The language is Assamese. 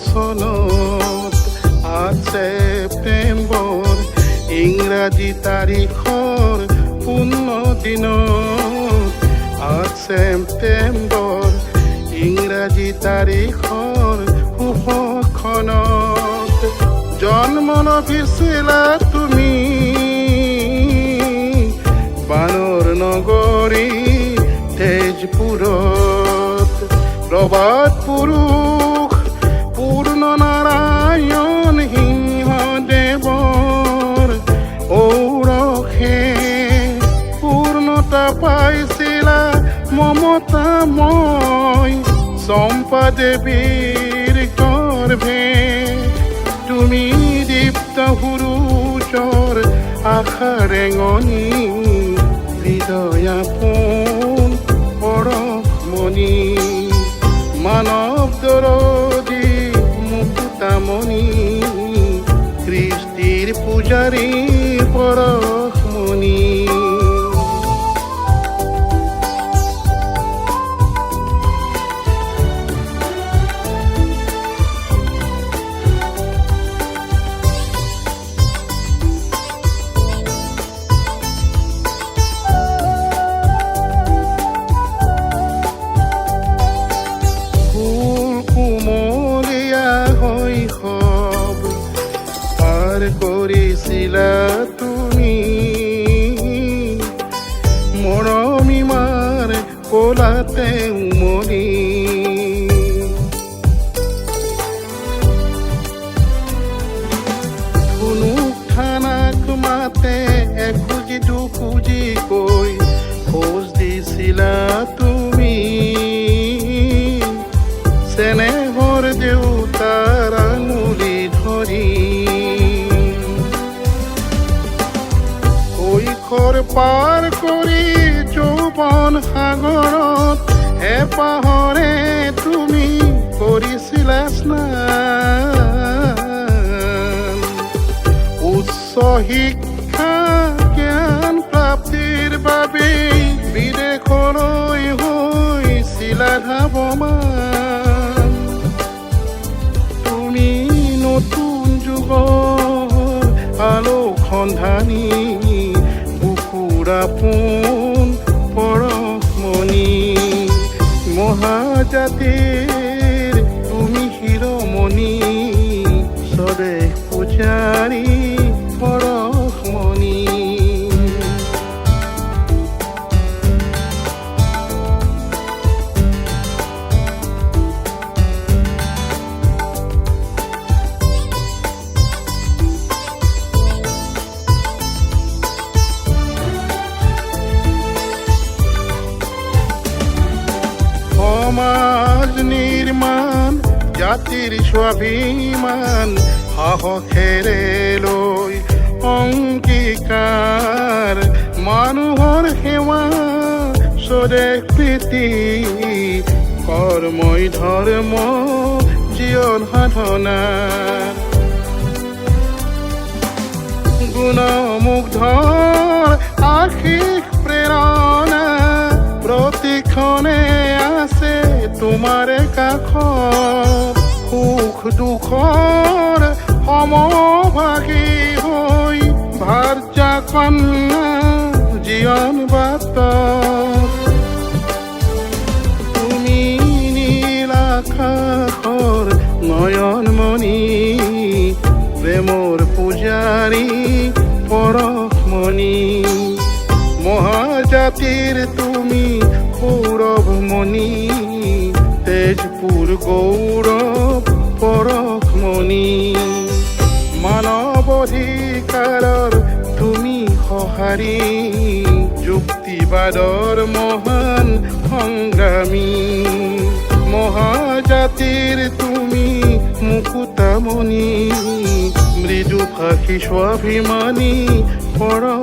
চনত ৮ ছেপ্টেম্বৰ ইংৰাজী তাৰিখৰ পূৰ্ণ দিনত ৮ ছেপ্টেম্বৰ ইংৰাজী তাৰিখৰ শুভক্ষণত জন্ম লভিছিলা তুমি বানৰ নগৰী তেজপুৰত। প্ৰবাদ পুৰুষ পূৰ্ণ নাৰায়ণ সিংহদেৱৰ ঔৰসে পূৰ্ণতা পাইছিলা মমতাময় চম্পা দেৱীৰ গৰ্ভে। তুমি দীপ্ত সুৰুজৰ আশা ৰেঙনি হৃদয়াপোন পৰশমণি মানৱ দৰদী মুকুতামণি কৃষ্টিৰ পূজাৰী পৰশমণি। কৰিছিলা তুমি মৰমীমাৰ কোলাতে উমলি। ধুনুক থানাক মাতে এখুজি দুখুজি কৈ খোজ দিছিলা তুমি চেনেহৰ দেউতাৰ আঙুলি ধৰি। কৈশোৰ পাৰ কৰি যৌৱন সাগৰত হেঁপাহৰে তুমি কৰিছিলা স্নান। উচ্চ শিক্ষা জ্ঞান প্ৰাপ্তিৰ বাবে বিদেশলৈ হৈছিলা ধাৱমান। তুমি নতুন যুগৰ আলোক সন্ধানী পোন পৰশমণি মহাজাতিৰ তুমি শিৰোমণি স্বদেশ পূজাৰী পৰশমণি। সমাজ নিৰ্মাণ জাতিৰ স্বাভিমান সাহসেৰে লৈ অংগীকাৰ মানুহৰ সেৱা স্বদেশ প্ৰীতি কৰ্মই ধৰ্ম জীৱন সাধনা। গুণমুগ্ধৰ আশীষ প্ৰেৰণা প্ৰতিক্ষণে আছে তোমাৰে কাষত। সুখ দুখৰ সমভাগী হৈ ভাৰ্যা কন্যা জীৱন বাটত। তুমি নীল আকাশৰ নয়নমণি প্ৰেমৰ পূজাৰী পৰশমণি মহাজাতিৰ তুমি সৌৰভমণি তেজপুৰ গৌৰৱ পৰশমণি। মানৱ অধিকাৰৰ তুমি সঁহাৰি যুক্তিবাদৰ মহান সংগ্ৰামী মহাজাতিৰ তুমি মুকুতামণি মৃদু পাখি স্বাভিমানী পৰশ